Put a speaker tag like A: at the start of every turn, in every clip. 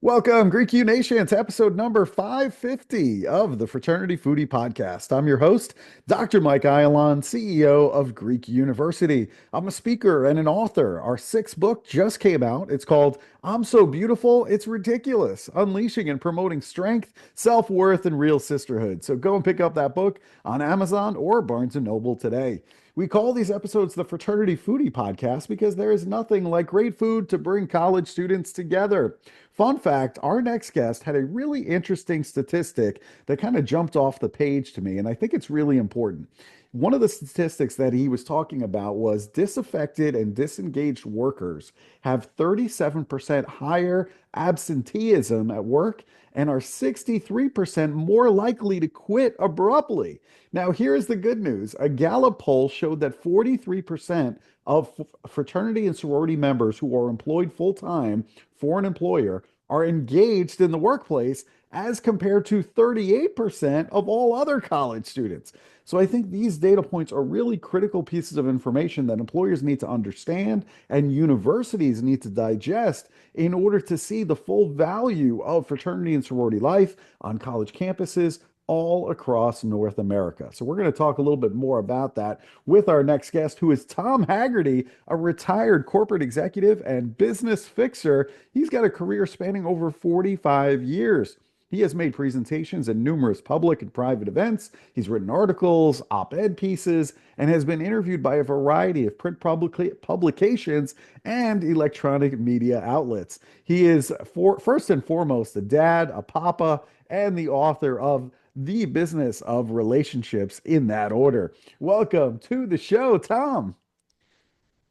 A: Welcome, Greek U Nation, to episode number 550 of the Fraternity Foodie Podcast. I'm your host, Dr. Mike Ayalon, CEO of Greek University. I'm a speaker and an author. Our sixth book just came out. It's called I'm So Beautiful, It's Ridiculous, Unleashing and Promoting Strength, Self-Worth, and Real Sisterhood. So go and pick up that book on Amazon or Barnes & Noble today. We call these episodes the Fraternity Foodie Podcast because there is nothing like great food to bring college students together. Fun fact, our next guest had a really interesting statistic that kind of jumped off the page to me, and I think it's really important. One of the statistics that he was talking about was disaffected and disengaged workers have 37% higher absenteeism at work and are 63% more likely to quit abruptly. Now, here's the good news. A Gallup poll showed that 43% of fraternity and sorority members who are employed full time for an employer are engaged in the workplace as compared to 38% of all other college students. So I think these data points are really critical pieces of information that employers need to understand and universities need to digest in order to see the full value of fraternity and sorority life on college campuses all across North America. So we're going to talk a little bit more about that with our next guest, who is Tom Hagerty, a retired corporate executive and business fixer. He's got a career spanning over 45 years. He has made presentations at numerous public and private events. He's written articles, op-ed pieces, and has been interviewed by a variety of print publications and electronic media outlets. He is, first and foremost, a dad, a papa, and the author of The Business of Relationships, in that order. Welcome to the show, Tom.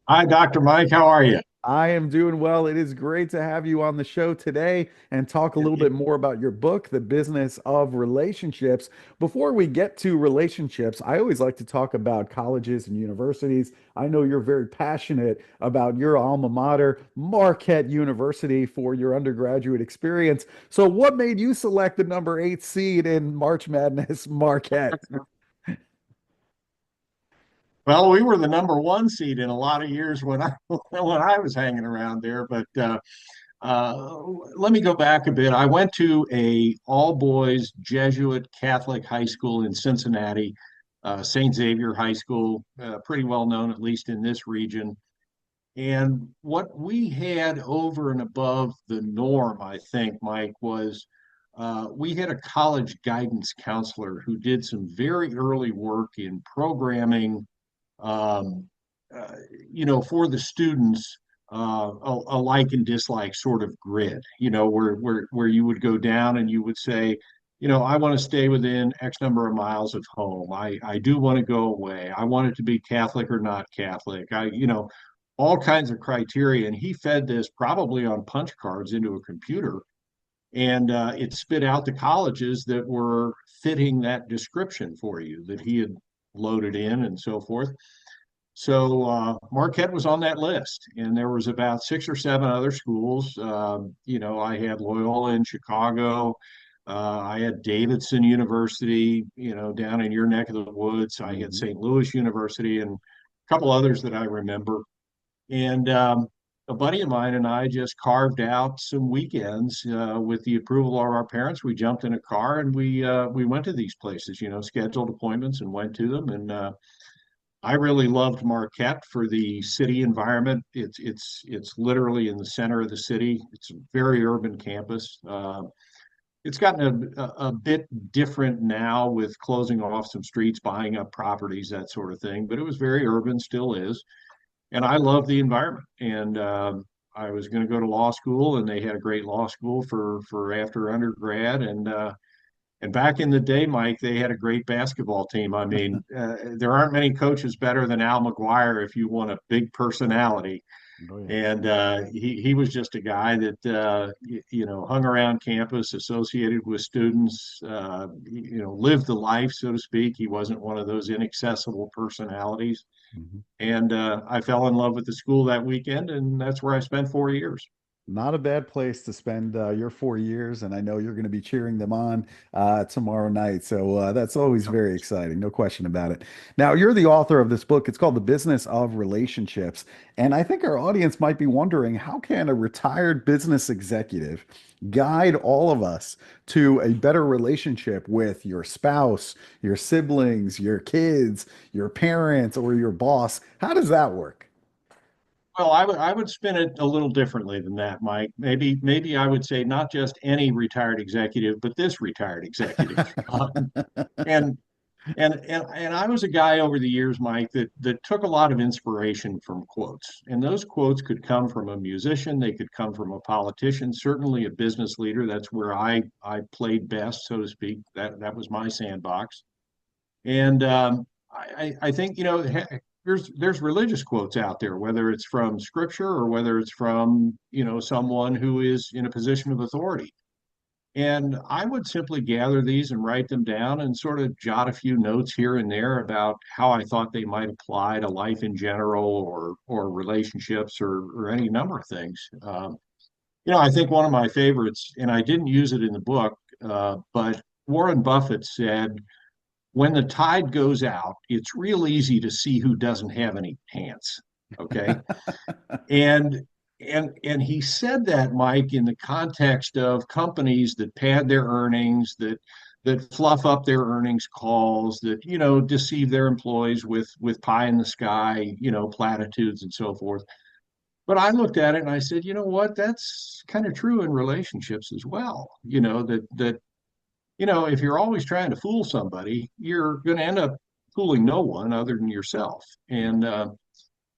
B: Hi, Dr. Mike. How are you?
A: I am doing well. It is great to have you on the show today and talk a little bit more about your book, The Business of Relationships. Before we get to relationships, I always like to talk about colleges and universities. I know you're very passionate about your alma mater, Marquette University, for your undergraduate experience. So, what made you select the number 8 seed in March Madness, Marquette?
B: Well, we were the number one seed in a lot of years when I when I was hanging around there. But let me go back a bit. I went to a all boys Jesuit Catholic high school in Cincinnati, St. Xavier High School, pretty well known at least in this region. And what we had over and above the norm, I think, Mike, was we had a college guidance counselor who did some very early work in programming um, for the students, a like and dislike sort of grid, where you would go down and you would say, I want to stay within X number of miles of home. I do want to go away. I want it to be Catholic or not Catholic. All kinds of criteria. And he fed this probably on punch cards into a computer. And it spit out the colleges that were fitting that description for you that he had loaded in and so forth. So Marquette was on that list, and there was about 6 or 7 other schools. I had Loyola in Chicago. I had Davidson University, down in your neck of the woods. I had
A: Mhm.
B: St. Louis University and a couple others that I remember. And a buddy of mine and I just carved out some weekends with the approval of our parents. We jumped in a car and we went to these places, scheduled appointments and went to them. And I really loved Marquette for the city environment. It's literally in the center of the city. It's a very urban campus. It's gotten a bit different now with closing off some streets, buying up properties, that sort of thing. But it was very urban, still is. And I love the environment. And I was going to go to law school, and they had a great law school for after undergrad. And back in the day, Mike, they had a great basketball team. I mean, there aren't many coaches better than Al McGuire if you want a big personality.
A: Oh, yeah.
B: And he was just a guy that hung around campus, associated with students, lived the life, so to speak. He wasn't one of those inaccessible personalities.
A: Mhm.
B: And I fell in love with the school that weekend, and that's where I spent 4 years.
A: Not a bad place to spend your 4 years, and I know you're going to be cheering them on tomorrow night. So that's always very exciting, no question about it. Now, you're the author of this book. It's called The Business of Relationships, and I think our audience might be wondering, how can a retired business executive guide all of us to a better relationship with your spouse, your siblings, your kids, your parents, or your boss? How does that work?
B: Well, I would spin it a little differently than that, Mike. Maybe I would say not just any retired executive, but this retired executive. And and I was a guy over the years, Mike, that took a lot of inspiration from quotes. And those quotes could come from a musician, they could come from a politician, certainly a business leader. That's where I played best, so to speak. That was my sandbox. And I think, there's religious quotes out there, whether it's from scripture or whether it's from, someone who is in a position of authority. And I would simply gather these and write them down and sort of jot a few notes here and there about how I thought they might apply to life in general or relationships or any number of things. I think one of my favorites, and I didn't use it in the book, but Warren Buffett said, when the tide goes out, it's real easy to see who doesn't have any pants. Okay. And and he said that, Mike, in the context of companies that pad their earnings, that fluff up their earnings calls, that deceive their employees with pie in the sky, platitudes and so forth. But I looked at it and I said, you know what, that's kind of true in relationships as well. If you're always trying to fool somebody, you're going to end up fooling no one other than yourself. And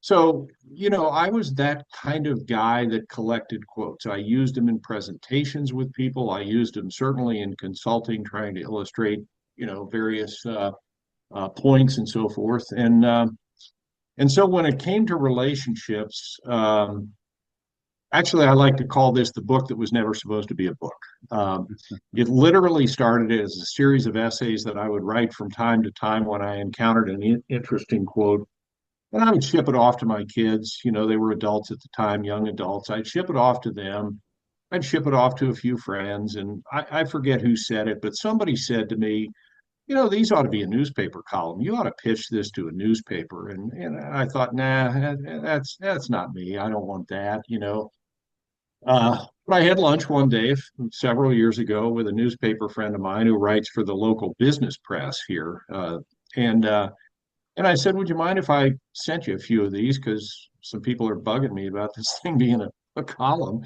B: so, I was that kind of guy that collected quotes. I used them in presentations with people. I used them certainly in consulting, trying to illustrate, various points and so forth. And so when it came to relationships, actually, I like to call this the book that was never supposed to be a book. It literally started as a series of essays that I would write from time to time when I encountered an interesting quote. And I would ship it off to my kids. They were adults at the time, young adults. I'd ship it off to them. I'd ship it off to a few friends. And I forget who said it, but somebody said to me, these ought to be a newspaper column. You ought to pitch this to a newspaper. And I thought, nah, that's not me. I don't want that. But I had lunch one day several years ago with a newspaper friend of mine who writes for the local business press here. And and I said, would you mind if I sent you a few of these? Because some people are bugging me about this thing being a column.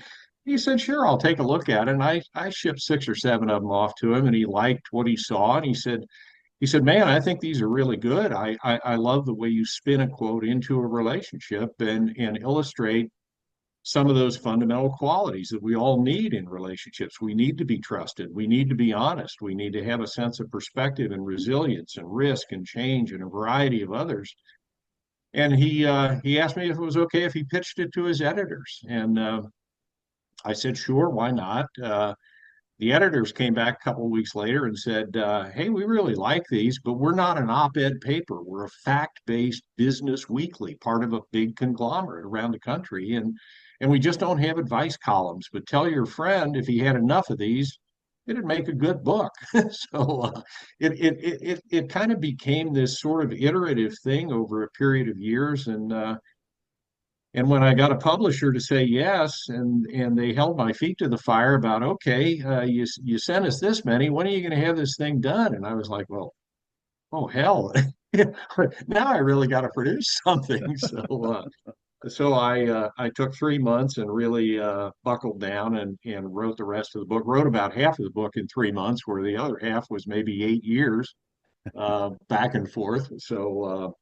B: He said, sure, I'll take a look at it. And I shipped 6 or 7 of them off to him, and he liked what he saw. And he said, man, I think these are really good. I love the way you spin a quote into a relationship and illustrate some of those fundamental qualities that we all need in relationships. We need to be trusted. We need to be honest. We need to have a sense of perspective and resilience and risk and change and a variety of others. And he asked me if it was okay if he pitched it to his editors. And I said, sure, why not? The editors came back a couple of weeks later and said, hey, we really like these, but we're not an op-ed paper. We're a fact-based business weekly, part of a big conglomerate around the country. And we just don't have advice columns. But tell your friend if he had enough of these, it'd make a good book. So it kind of became this sort of iterative thing over a period of years. And when I got a publisher to say yes, and they held my feet to the fire about, okay, you sent us this many, when are you going to have this thing done? And I was like, well, oh hell, now I really got to produce something. So I took 3 months and really buckled down and wrote the rest of the book. Wrote about half of the book in 3 months, where the other half was maybe 8 years back and forth. So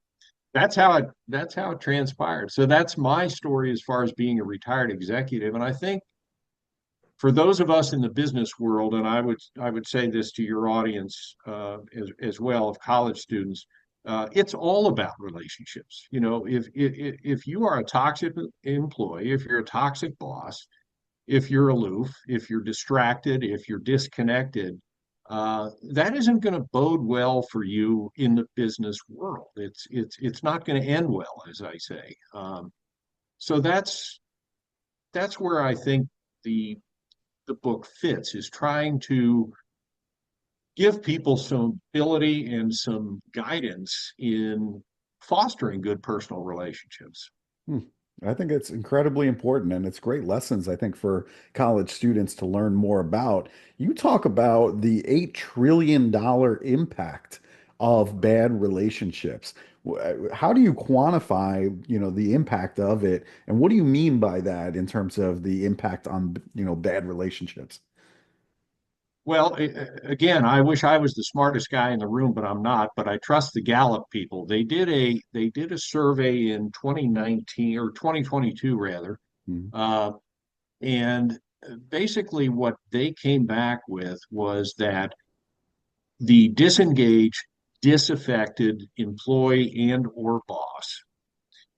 B: that's how it transpired. So that's my story as far as being a retired executive. And I think for those of us in the business world, and I would say this to your audience as well of college students, it's all about relationships. If you are a toxic employee, if you're a toxic boss, if you're aloof, if you're distracted, if you're disconnected, that isn't going to bode well for you in the business world. It's not going to end well, as I say. So that's where I think the book fits, is trying to give people some ability and some guidance in fostering good personal relationships.
A: Hmm. I think it's incredibly important and it's great lessons, I think, for college students to learn more about. You talk about the $8 trillion impact of bad relationships. How do you quantify, the impact of it? And what do you mean by that in terms of the impact on, bad relationships?
B: Well, again, I wish I was the smartest guy in the room, but I'm not. But I trust the Gallup people. They did a survey in 2019 or 2022 rather,
A: Mhm.
B: uh, and basically what they came back with was that the disengaged, disaffected employee and or boss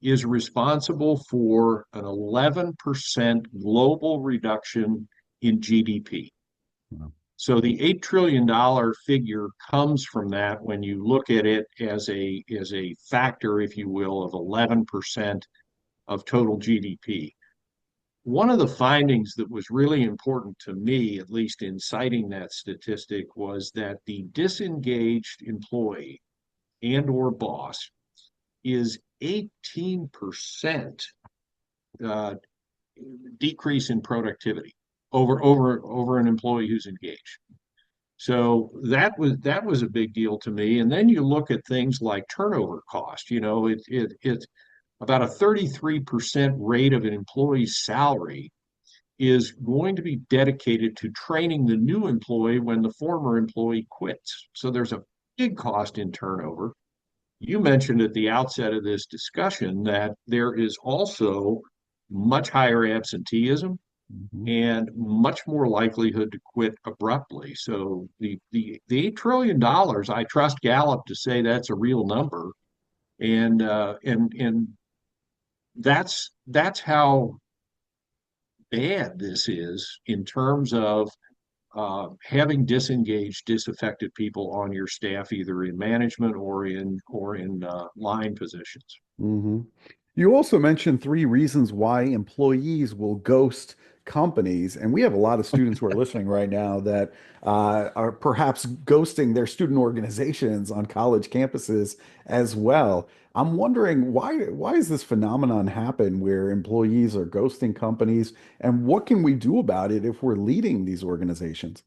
B: is responsible for an 11% global reduction in GDP.
A: Wow.
B: So the $8 trillion figure comes from that when you look at it as a factor, if you will, of 11% of total GDP. One of the findings that was really important to me, at least in citing that statistic, was that the disengaged employee and or boss is 18% uh, decrease in productivity over an employee who's engaged. So that was a big deal to me. And then you look at things like turnover cost. It's about a 33% rate of an employee's salary is going to be dedicated to training the new employee when the former employee quits. So there's a big cost in turnover. You mentioned at the outset of this discussion that there is also much higher absenteeism
A: Mhm.
B: and much more likelihood to quit abruptly. So the $8 trillion, I trust Gallup to say that's a real number, and that's how bad this is in terms of having disengaged, disaffected people on your staff, either in management or in line positions.
A: Hmm. You also mentioned three reasons why employees will ghost companies. And we have a lot of students who are listening right now that are perhaps ghosting their student organizations on college campuses as well. I'm wondering why is this phenomenon happen where employees are ghosting companies, and what can we do about it if we're leading these organizations?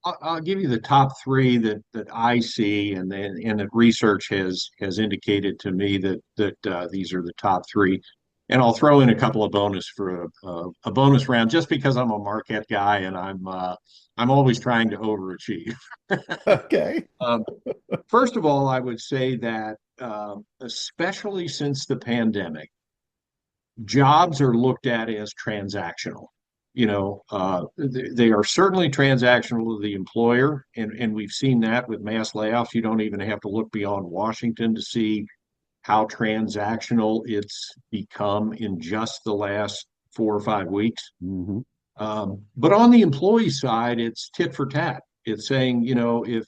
B: I'll give you the top three that I see, and that research has indicated to me that these are the top three. And I'll throw in a couple of bonus for a bonus round, just because I'm a Marquette guy and I'm always trying to overachieve.
A: Okay.
B: Um, First of all, I would say that especially since the pandemic, jobs are looked at as transactional. They are certainly transactional to the employer, and we've seen that with mass layoffs. You don't even have to look beyond Washington to see how transactional it's become in just the last 4 or 5 weeks.
A: Hmm.
B: But on the employee side, it's tit for tat. It's saying, if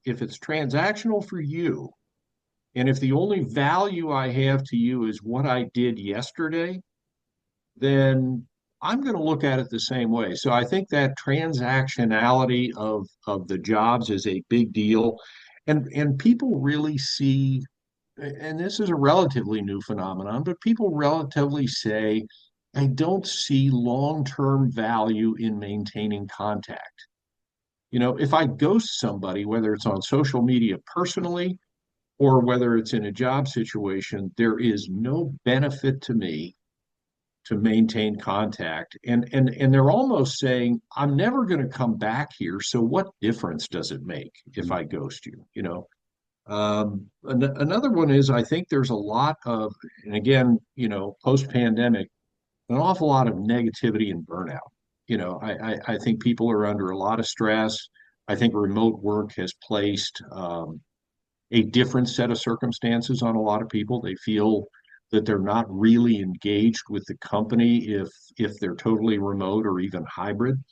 B: it's transactional for you, and if the only value I have to you is what I did yesterday, then I'm going to look at it the same way. So I think that transactionality of the jobs is a big deal. And people really see, and this is a relatively new phenomenon, but people relatively say, I don't see long-term value in maintaining contact. If I ghost somebody, whether it's on social media personally or whether it's in a job situation, there is no benefit to me to maintain contact. And they're almost saying, I'm never going to come back here. So what difference does it make if I ghost you? Another one is, I think there's a lot of, and again, post-pandemic, an awful lot of negativity and burnout. I think people are under a lot of stress. I think remote work has placed a different set of circumstances on a lot of people. They feel that they're not really engaged with the company if they're totally remote or even hybrid.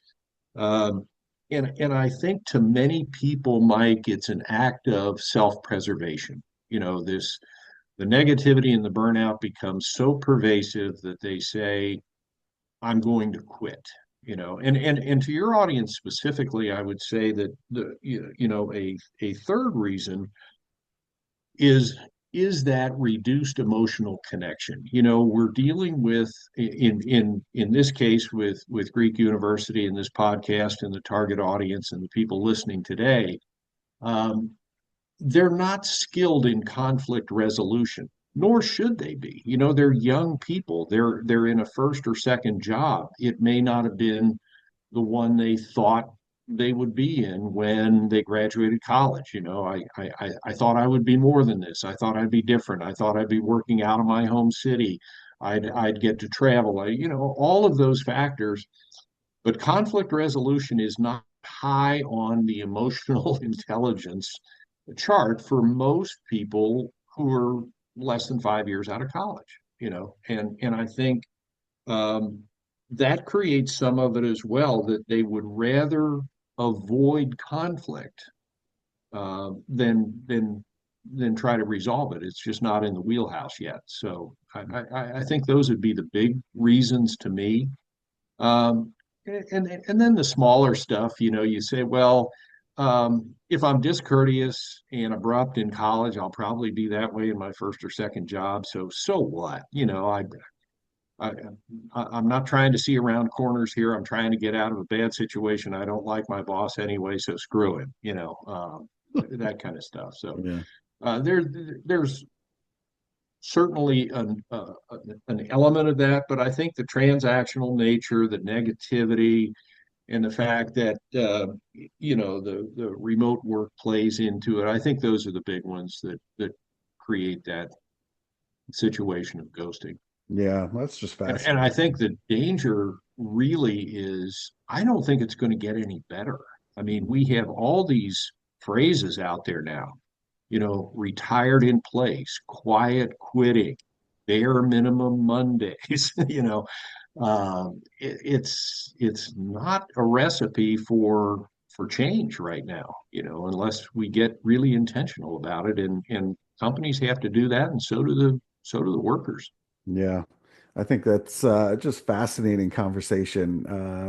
B: Um, and I think to many people, Mike, it's an act of self-preservation. The negativity and the burnout becomes so pervasive that they say, I'm going to quit. And to your audience specifically, I would say that a third reason is is that reduced emotional connection. We're dealing with, in this case, with Greek University and this podcast and the target audience and the people listening today. um, they're not skilled in conflict resolution, nor should they be. They're young people. They're in a first or second job. It may not have been the one they thought they would be in when they graduated college. I thought I would be more than this. I thought I'd be different. I thought I'd be working out of my home city. I'd get to travel. All of those factors. But conflict resolution is not high on the emotional intelligence chart for most people who are less than 5 years out of college. And I think um, that creates some of it as well, that they would rather avoid conflict than try to resolve it. It's just not in the wheelhouse yet. So I think those would be the big reasons to me. Um, and then the smaller stuff, you say, well, if I'm discourteous and abrupt in college, I'll probably be that way in my first or second job. So what? I, I'm not trying to see around corners here. I'm trying to get out of a bad situation. I don't like my boss anyway, so screw him. That kind of stuff. So
A: Yeah.
B: there, there's certainly an element of that, but I think the transactional nature, the negativity, and the fact that the remote work plays into it. I think those are the big ones that create that situation of ghosting.
A: Yeah, that's just
B: And I
A: fascinating.
B: think the danger really is, I don't think it's going to get any better. I mean, we have all these phrases out there now, retired in place, quiet quitting, bare minimum Mondays. It's not a recipe for change right now, unless we get really intentional about it. And companies have to do that, and so do the workers.
A: Yeah. I think that's just fascinating conversation.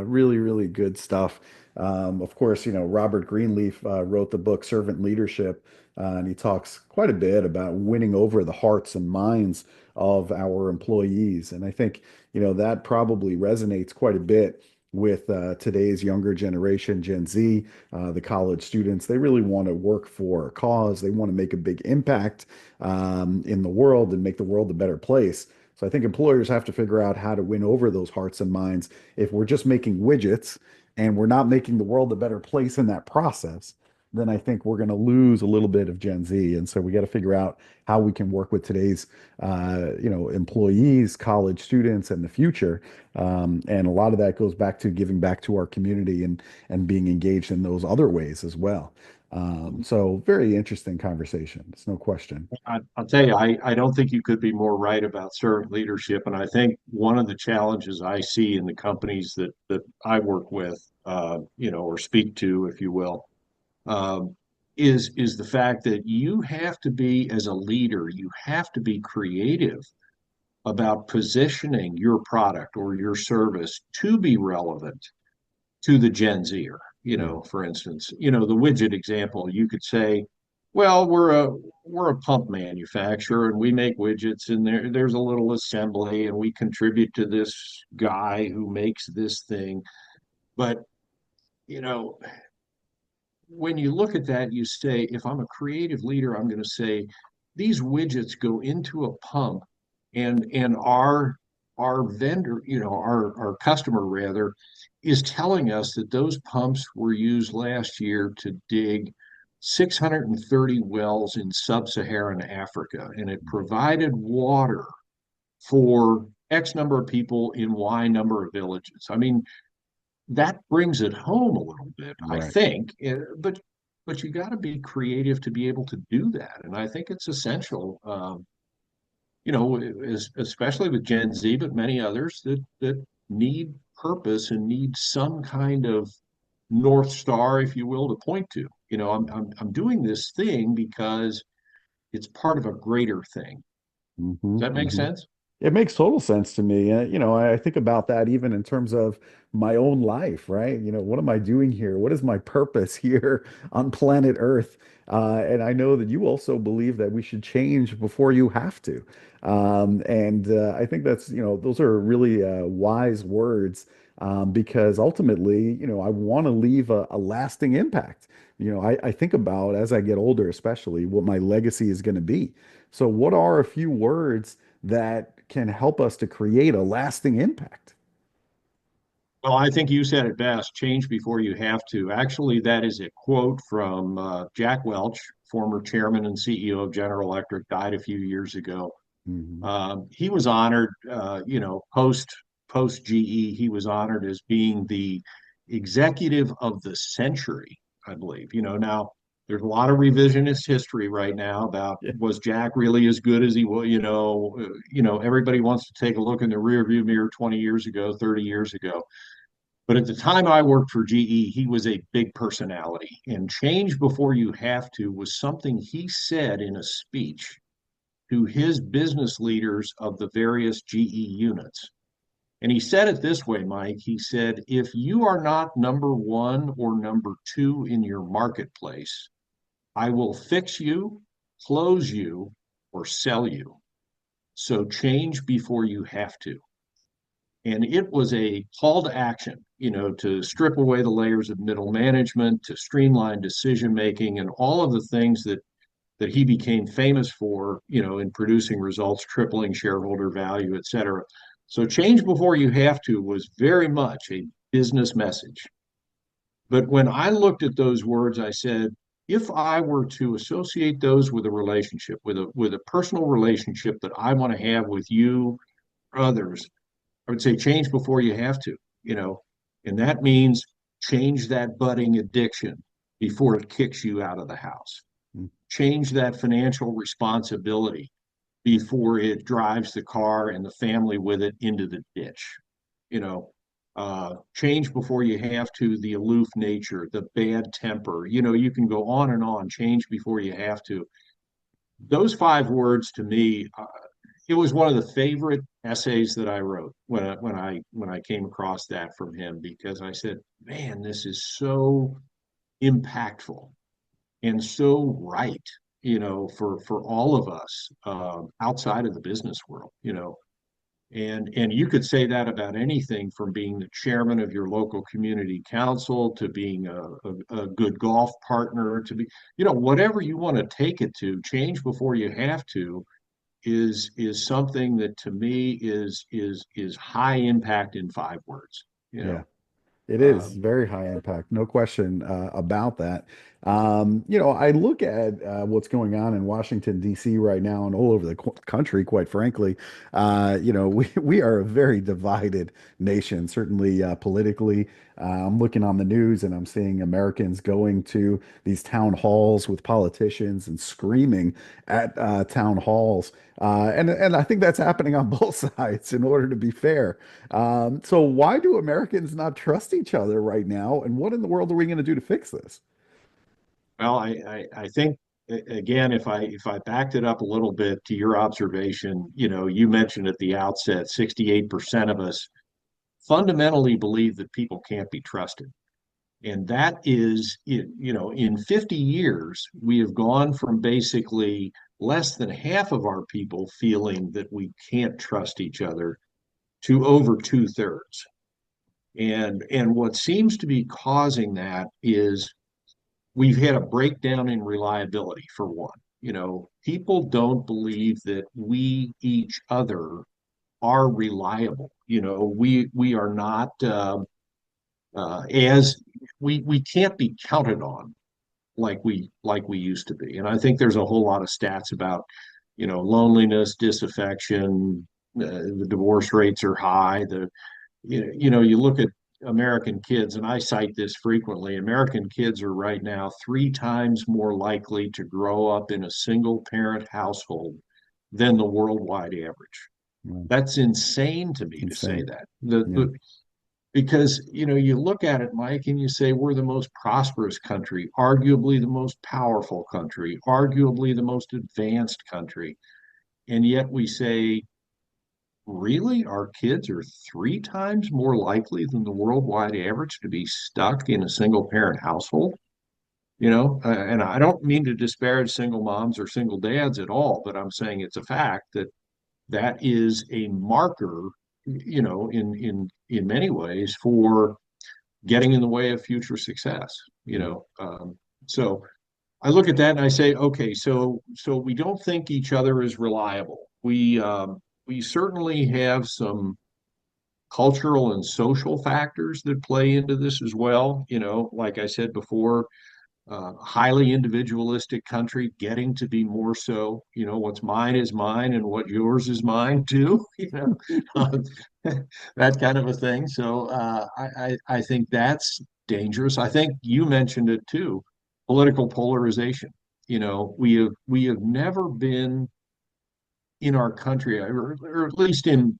A: Really, really good stuff. Of course, Robert Greenleaf wrote the book Servant Leadership, and he talks quite a bit about winning over the hearts and minds of our employees. And I think, that probably resonates quite a bit with today's younger generation, Gen Z, the college students. They really want to work for a cause. They want to make a big impact in the world and make the world a better place. So I think employers have to figure out how to win over those hearts and minds. If we're just making widgets and we're not making the world a better place in that process, then I think we're going to lose a little bit of Gen Z. And so we got to figure out how we can work with today's, employees, college students, and the future. And a lot of that goes back to giving back to our community and being engaged in those other ways as well. So very interesting conversation. It's no question.
B: I'll tell you, I don't think you could be more right about servant leadership. And I think one of the challenges I see in the companies that I work with, or speak to, if you will, um, is the fact that you have to be, as a leader, you have to be creative about positioning your product or your service to be relevant to the Gen Zer.
A: Yeah.
B: For instance, the widget example, you could say, well, we're a pump manufacturer and we make widgets, and there's a little assembly and we contribute to this guy who makes this thing. But you know, when you look at that, you say, if I'm a creative leader, I'm going to say these widgets go into a pump, and our vendor, our customer rather, is telling us that those pumps were used last year to dig 630 wells in sub-Saharan Africa, and it provided water for X number of people in Y number of villages. I mean, that brings it home a little bit, I
A: Right.
B: think. But you got to be creative to be able to do that, and I think it's essential. Especially with Gen Z, but many others that need purpose and need some kind of North Star, if you will, to point to. I'm doing this thing because it's part of a greater thing.
A: Hmm.
B: Does that make
A: Hmm.
B: sense?
A: It makes total sense to me. I think about that even in terms of my own life, right? What am I doing here? What is my purpose here on planet Earth? And I know that you also believe that we should change before you have to. And I think those are really wise words because ultimately, I want to leave a lasting impact. I think about as I get older, especially what my legacy is going to be. So, what are a few words that can help us to create a lasting impact?
B: Well, I think you said it best, change before you have to. Actually, that is a quote from Jack Welch, former chairman and CEO of General Electric, died a few years ago.
A: Mhm.
B: He was honored, post GE, he was honored as being the executive of the century, I believe. Now there's a lot of revisionist history right now about
A: Yeah.
B: was Jack really as good as he was? Everybody wants to take a look in the rearview mirror 20 years ago, 30 years ago. But at the time I worked for GE, he was a big personality. And change before you have to was something he said in a speech to his business leaders of the various GE units. And he said it this way, Mike. He said, if you are not number one or number two in your marketplace, I will fix you, close you, or sell you. So change before you have to. And it was a call to action, to strip away the layers of middle management, to streamline decision making, and all of the things that he became famous for, in producing results, tripling shareholder value, et cetera. So change before you have to was very much a business message. But when I looked at those words, I said, if I were to associate those with a relationship, with a personal relationship that I want to have with you, others, I would say change before you have to, you know, and that means change that budding addiction before it kicks you out of the house. Change that financial responsibility before it drives the car and the family with it into the ditch. You know, change before you have to, the aloof nature, the bad temper. You can go on and on. Change before you have to. Those five words to me, it was one of the favorite essays that I wrote when I came across that from him because I said, man, this is so impactful and so right, for all of us outside of the business world, and you could say that about anything from being the chairman of your local community council to being a good golf partner to be, whatever you want to take it to, change before you have to is something that to me is high impact in five words, you
A: Yeah.
B: know.
A: It is
B: Um,
A: very high impact, no question about that. I look at what's going on in Washington, D.C. right now and all over the country, quite frankly. We are a very divided nation, certainly politically. I'm looking on the news and I'm seeing Americans going to these town halls with politicians and screaming at town halls. And I think that's happening on both sides in order to be fair. So why do Americans not trust each other right now? And what in the world are we going to do to fix this?
B: well, I think again, if I backed it up a little bit to your observation, you mentioned at the outset, 68% of us fundamentally believe that people can't be trusted. And that is, in 50 years, we have gone from basically less than half of our people feeling that we can't trust each other to over two-thirds. And what seems to be causing that is we've had a breakdown in reliability for one. People don't believe that we each other are reliable. We are not as we can't be counted on like we used to be. And I think there's a whole lot of stats about loneliness, disaffection. The divorce rates are high. You look at American kids, and I cite this frequently. American kids are right now three times more likely to grow up in a single parent household than the worldwide average.
A: Well,
B: That's insane to me to say
A: insane.
B: that.
A: Yeah.
B: Because you look at it, Mike, and you say we're the most prosperous country, arguably the most powerful country, arguably the most advanced country, and yet we say really, our kids are 3 times more likely than the worldwide average to be stuck in a single parent household. And I don't mean to disparage single moms or single dads at all, but I'm saying it's a fact that that is a marker, in many ways for getting in the way of future success. So I look at that and I say, okay, so we don't think each other is reliable. We certainly have some cultural and social factors that play into this as well. Like I said before, highly individualistic country getting to be more so. What's mine is mine and what yours is mine too. That kind of a thing. So I think that's dangerous. I think you mentioned it too, political polarization. We have never been in our country, or at least in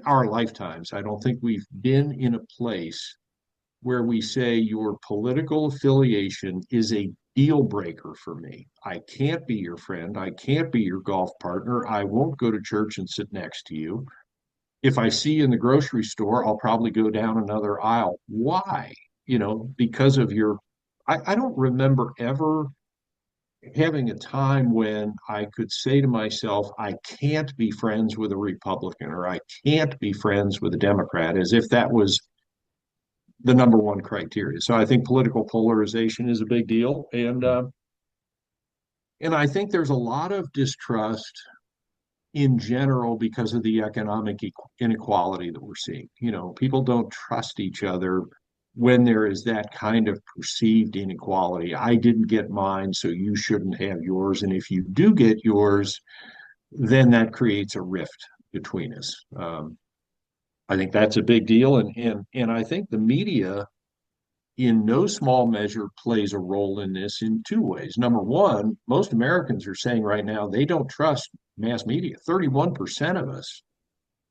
B: our lifetimes. I don't think we've been in a place where we say your political affiliation is a deal breaker for me. I can't be your friend. I can't be your golf partner. I won't go to church and sit next to you. If I see you in the grocery store, I'll probably go down another aisle. Why? Because of I don't remember ever having a time when I could say to myself, I can't be friends with a Republican or I can't be friends with a Democrat, as if that was the number one criteria. So I think political polarization is a big deal, and I think there's a lot of distrust in general because of the economic inequality that we're seeing. People don't trust each other when there is that kind of perceived inequality. I didn't get mine, so you shouldn't have yours. And if you do get yours, then that creates a rift between us. I think that's a big deal, and I think the media in no small measure plays a role in this in two ways. Number one, most Americans are saying right now they don't trust mass media. 31% of us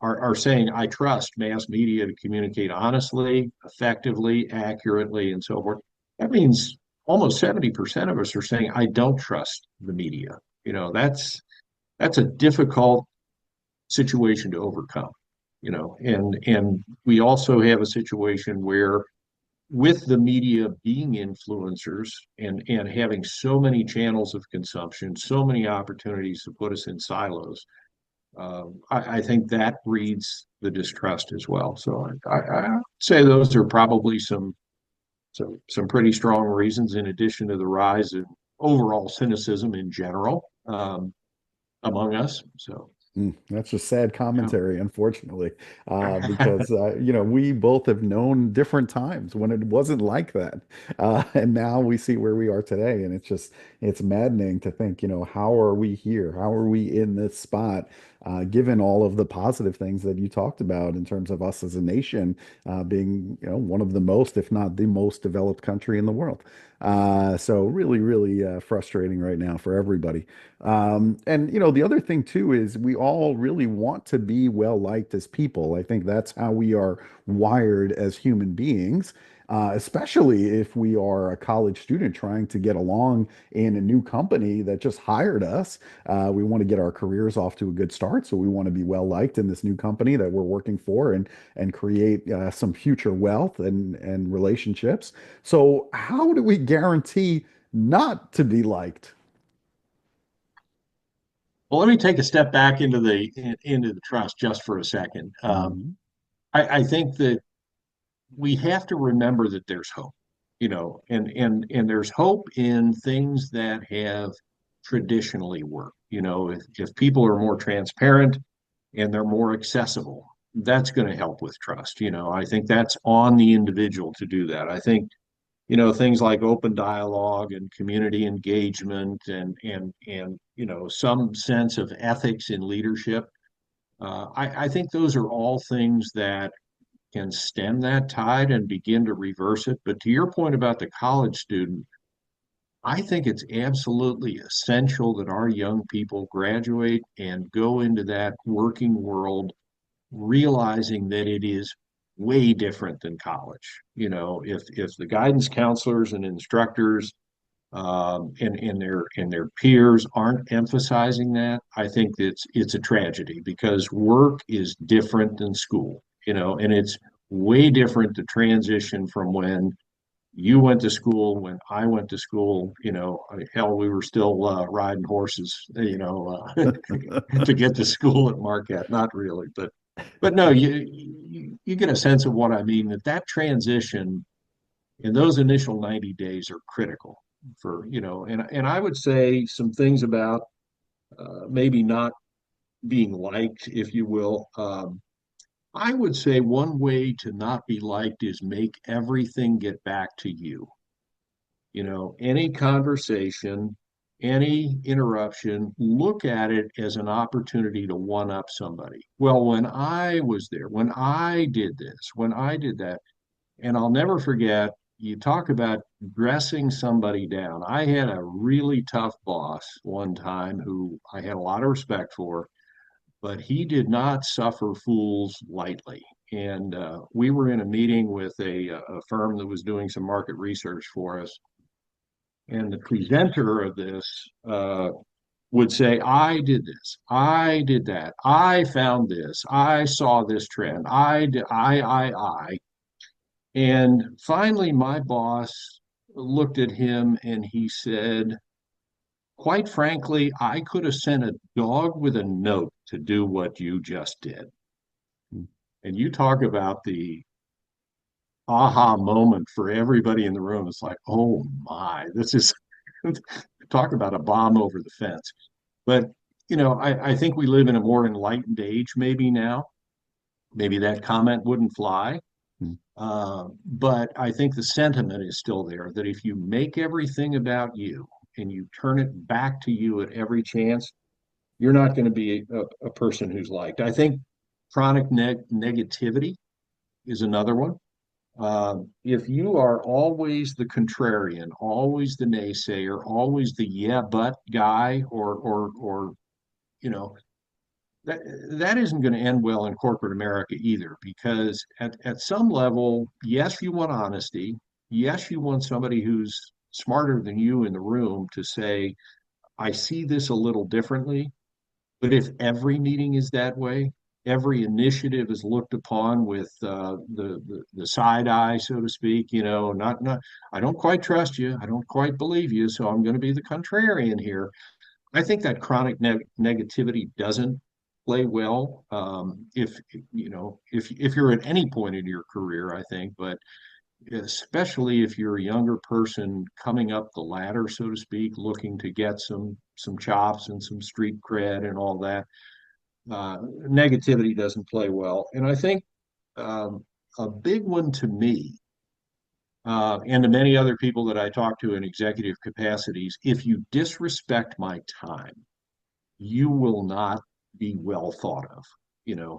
B: are saying, I trust mass media to communicate honestly, effectively, accurately, and so forth. That means almost 70% of us are saying, I don't trust the media. That's a difficult situation to overcome. And we also have a situation where with the media being influencers and having so many channels of consumption, so many opportunities to put us in silos, I think that breeds the distrust as well. So I say those are probably some pretty strong reasons, in addition to the rise in overall cynicism in general among us. So.
A: That's just sad
B: Yeah.
A: commentary, unfortunately, because we both have known different times when it wasn't like that, and now we see where we are today, and it's maddening to think, how are we here? How are we in this spot, given all of the positive things that you talked about in terms of us as a nation being, one of the most, if not the most developed country in the world. So really, really frustrating right now for everybody. And the other thing too is we all really want to be well liked as people. I think that's how we are wired as human beings, especially if we are a college student trying to get along in a new company that just hired us. We want to get our careers off to a good start, so we want to be well liked in this new company that we're working for and create some future wealth and relationships. So how do we guarantee not to be liked?
B: Well, let me take a step back into the trust just for a second.
A: Mhm.
B: I think that we have to remember that there's hope, and there's hope in things that have traditionally worked. If people are more transparent and they're more accessible, that's going to help with trust. I think that's on the individual to do that. I think things like open dialogue and community engagement and some sense of ethics in leadership. I think those are all things that can stem that tide and begin to reverse it. But to your point about the college student, I think it's absolutely essential that our young people graduate and go into that working world realizing that it is way different than college. If the guidance counselors and instructors and their peers aren't emphasizing that, I think it's a tragedy because work is different than school, and it's way different to transition from when you went to school, when I went to school, hell, we were still riding horses, to get to school at Marquette. Not really, but no, you get a sense of what I mean, that transition in those initial 90 days are critical for, and I would say some things about maybe not being liked, if you will. I would say one way to not be liked is make everything get back to you. Any conversation, any interruption, look at it as an opportunity to one up somebody. Well, when I was there, when I did this, when I did that, and I'll never forget, you talk about dressing somebody down. I had a really tough boss one time who I had a lot of respect for, but he did not suffer fools lightly. And we were in a meeting with a firm that was doing some market research for us. And the presenter of this would say, I did this, I did that, I found this, I saw this trend, I did, I. And finally, my boss looked at him and he said, quite frankly, I could have sent a dog with a note to do what you just did. And you talk about the aha moment for everybody in the room. It's like, oh my, this is talk about a bomb over the fence. But, I think we live in a more enlightened age maybe now. Maybe that comment wouldn't fly. But I think the sentiment is still there that if you make everything about you and you turn it back to you at every chance, you're not going to be a person who's liked. I think chronic negativity is another one. If you are always the contrarian, always the naysayer, always the yeah but guy, or that isn't going to end well in corporate America either, because at some level, yes, you want honesty. Yes, you want somebody who's smarter than you in the room to say, I see this a little differently. But if every meeting is that way, every initiative is looked upon with the side eye, so to speak, not I don't quite trust you, I don't quite believe you, so I'm going to be the contrarian here. I think that chronic negativity doesn't play well, if you're at any point in your career, I think, but especially if you're a younger person coming up the ladder, so to speak, looking to get some chops and some street cred and all that. Negativity doesn't play well, and I think a big one to me, and to many other people that I talk to in executive capacities, if you disrespect my time, you will not be well thought of,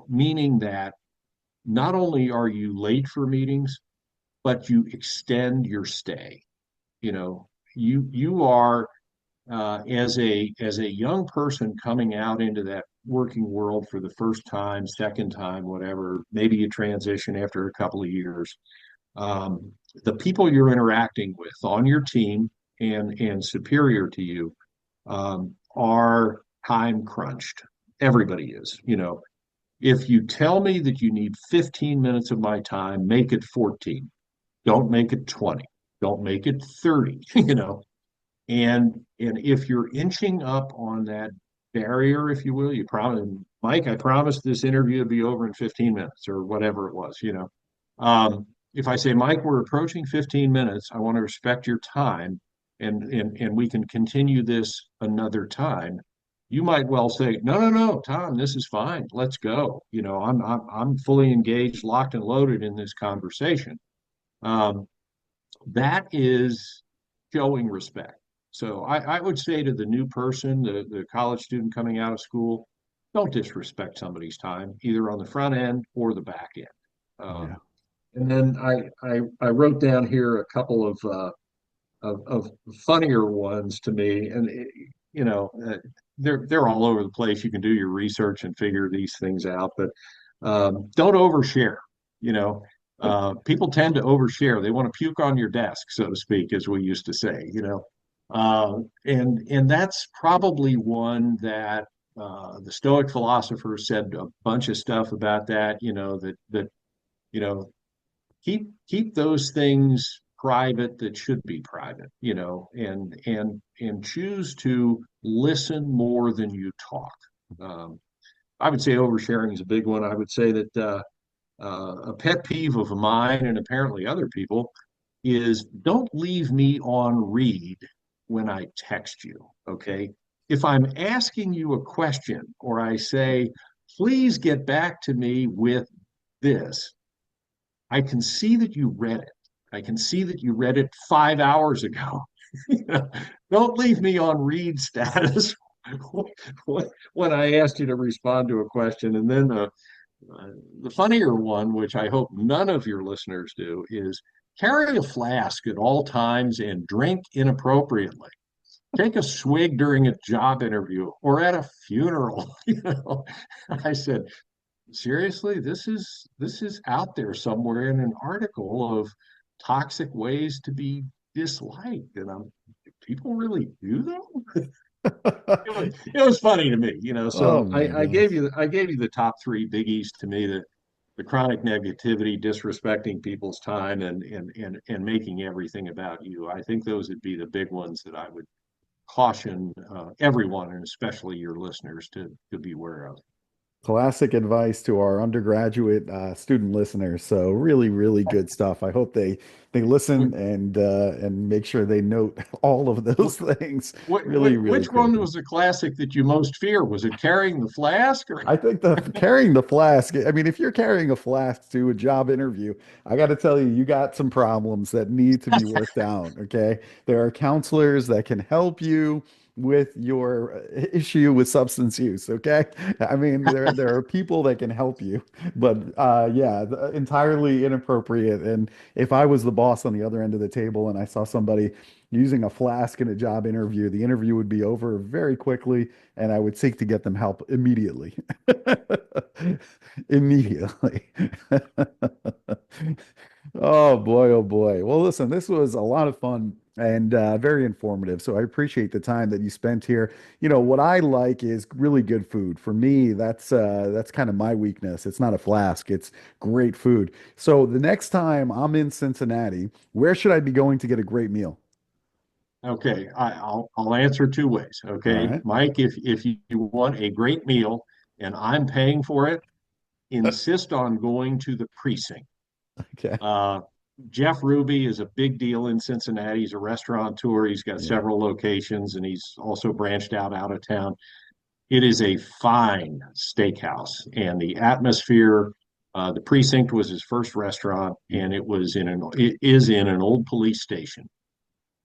B: meaning that not only are you late for meetings, but you extend your stay. You are as a young person coming out into that working world for the first time, second time, whatever, maybe you transition after a couple of years. The people you're interacting with on your team and superior to you are time crunched. Everybody is. If you tell me that you need 15 minutes of my time, make it 14. Don't make it 20. Don't make it 30. And if you're inching up on that barrier, if you will, you promise, Mike, I promised this interview to be over in 15 minutes or whatever it was. If I say, Mike, we're approaching 15 minutes, I want to respect your time, and we can continue this another time. You might well say, no, no, no, Tom, this is fine. Let's go. I'm fully engaged, locked and loaded in this conversation. That is showing respect. So I would say to the new person, the college student coming out of school, don't disrespect somebody's time, either on the front end or the back end.
A: Yeah.
B: And then I wrote down here a couple of funnier ones to me, and they're all over the place. You can do your research and figure these things out, but don't overshare. People tend to overshare. They want to puke on your desk, so to speak, as we used to say. And that's probably one that the Stoic philosophers said a bunch of stuff about that, that you know keep those things private that should be private, and choose to listen more than you talk. Um, I would say oversharing is a big one. I would say that a pet peeve of mine and apparently other people is don't leave me on read when I text you. Okay. If I'm asking you a question or I say, please get back to me with this, I can see that you read it. I can see that you read it 5 hours ago. Don't leave me on read status when I asked you to respond to a question. And then the funnier one, which I hope none of your listeners do, is carry a flask at all times and drink inappropriately. Take a swig during a job interview or at a funeral. I said, seriously, this is out there somewhere in an article of toxic ways to be disliked, and people really do that? It was funny to me,
A: Oh
B: so
A: my
B: I gave
A: gosh.
B: you the top three biggies to me: the chronic negativity, disrespecting people's time, and making everything about you. I think those would be the big ones that I would caution everyone, and especially your listeners, to be aware of.
A: Classic advice to our undergraduate student listeners. So really, really good stuff. I hope they listen and make sure they note all of those things. Really, really
B: Which one
A: critical.
B: was the classic that you most fear? Was it carrying the flask or?
A: I think the carrying the flask, I mean, if you're carrying a flask to a job interview, I got to tell you, you got some problems that need to be worked out. Okay. There are counselors that can help you with your issue with substance use. Okay. I mean, there are people that can help you, but yeah, entirely inappropriate. And if I was the boss on the other end of the table and I saw somebody using a flask in a job interview, the interview would be over very quickly and I would seek to get them help immediately. Immediately. Oh boy, oh boy. Well, listen, this was a lot of fun and very informative. So I appreciate the time that you spent here. What I like is really good food. For me, that's kind of my weakness. It's not a flask, it's great food. So the next time I'm in Cincinnati, where should I be going to get a great meal?
B: Okay, I'll answer two ways.
A: All
B: Okay,
A: right.
B: Mike, if you want a great meal and I'm paying for it, insist on going to the precinct.
A: Okay.
B: Uh, Jeff Ruby is a big deal in Cincinnati. He's a restaurateur. He's got
A: Yeah.
B: several locations, and he's also branched out of town. It is a fine steakhouse, and the atmosphere. The precinct was his first restaurant, and it is in an old police station,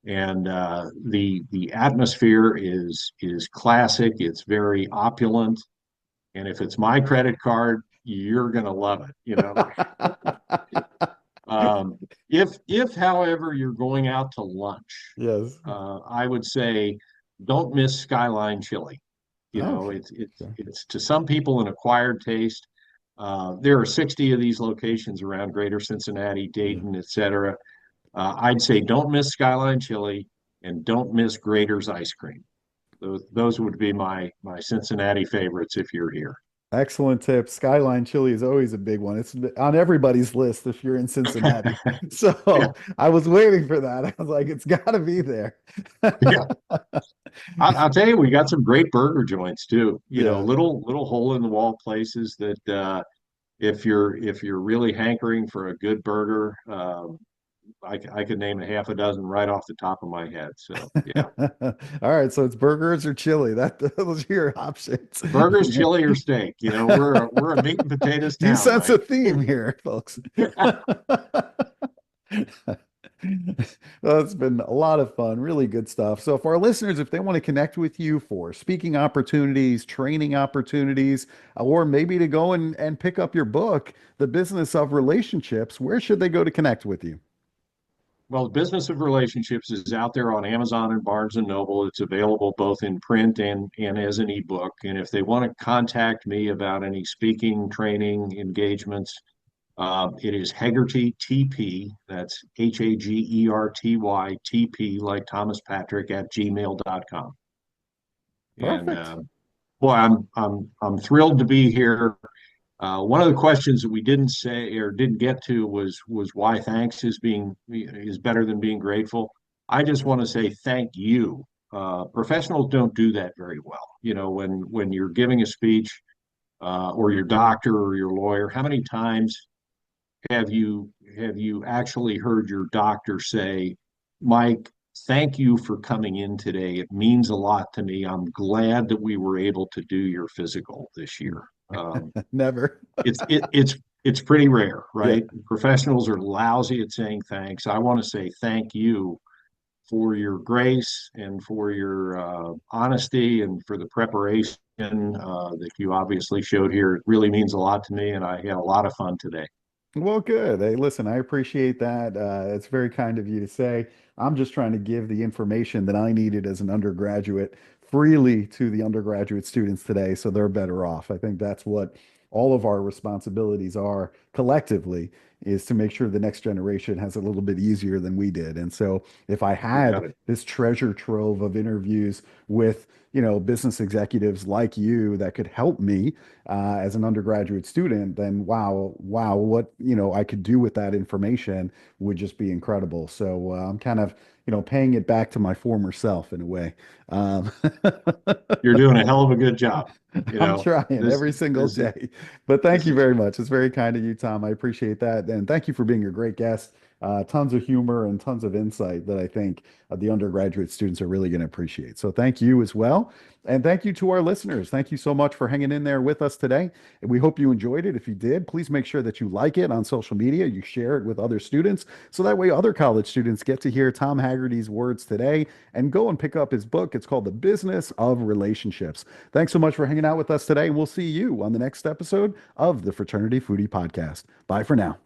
B: and the atmosphere is classic. It's very opulent, and if it's my credit card, you're gonna love it. Um, if however you're going out to lunch,
A: Yes.
B: I would say don't miss Skyline Chili.
A: Oh, okay.
B: It's to some people an acquired taste. There are 60 of these locations around Greater Cincinnati,
A: Yeah.
B: Dayton, etc. I'd say don't miss Skyline Chili and don't miss Grater's ice cream. Those would be my Cincinnati favorites if you're here.
A: Excellent tip. Skyline chili is always a big one. It's on everybody's list if you're in Cincinnati.
B: Yeah,
A: So I was waiting for that. I was like, it's got to be there.
B: yeah. I'll tell you, we got some great burger joints too.
A: Yeah.
B: Little hole in the wall places that if you're really hankering for a good burger, I could name a half a dozen right off the top of my head. So yeah,
A: All right. So it's burgers or chili. Those are your options.
B: burgers, chili, or steak. We're a meat and potatoes
A: You
B: town,
A: sense
B: Mike.
A: a theme here, folks. Well, it's been a lot of fun, really good stuff. So, for our listeners, if they want to connect with you for speaking opportunities, training opportunities, or maybe to go and pick up your book, The Business of Relationships, where should they go to connect with you?
B: Well, the Business of Relationships is out there on Amazon and Barnes and Noble. It's available both in print and as an ebook. And if they want to contact me about any speaking, training, engagements, It is Hagerty TP. That's HAGERTY TP, like Thomas Patrick, at gmail.com. And
A: Perfect.
B: boy, I'm thrilled to be here. One of the questions that we didn't say or didn't get to was why thanks is better than being grateful. I just want to say thank you. Professionals don't do that very well. When you're giving a speech, or your doctor or your lawyer, how many times have you actually heard your doctor say, Mike, thank you for coming in today. It means a lot to me. I'm glad that we were able to do your physical this year.
A: Never.
B: It's pretty rare,
A: Yeah.
B: right? Professionals are lousy at saying thanks. I want to say thank you for your grace and for your honesty and for the preparation that you obviously showed here. It really means a lot to me, and I had a lot of fun today.
A: Well, good. Hey, listen, I appreciate that. It's very kind of you to say. I'm just trying to give the information that I needed as an undergraduate freely to the undergraduate students today, so they're better off. I think that's what all of our responsibilities are collectively, is to make sure the next generation has a little bit easier than we did. And so if I
B: You got
A: had
B: it.
A: this treasure trove of interviews with, business executives like you that could help me as an undergraduate student, then wow, what I could do with that information would just be incredible. So I'm kind of paying it back to my former self in a way. Um,
B: You're doing a hell of a good job.
A: I'm trying
B: This
A: every single
B: this
A: day. But thank
B: this
A: you
B: is
A: very much. It's very kind of you, Tom. I appreciate that. And thank you for being a great guest. Tons of humor and tons of insight that I think the undergraduate students are really going to appreciate. So thank you as well. And thank you to our listeners. Thank you so much for hanging in there with us today. And we hope you enjoyed it. If you did, please make sure that you like it on social media, you share it with other students, so that way other college students get to hear Tom Haggerty's words today and go and pick up his book. It's called The Business of Relationships. Thanks so much for hanging out with us today. And we'll see you on the next episode of the Fraternity Foodie Podcast. Bye for now.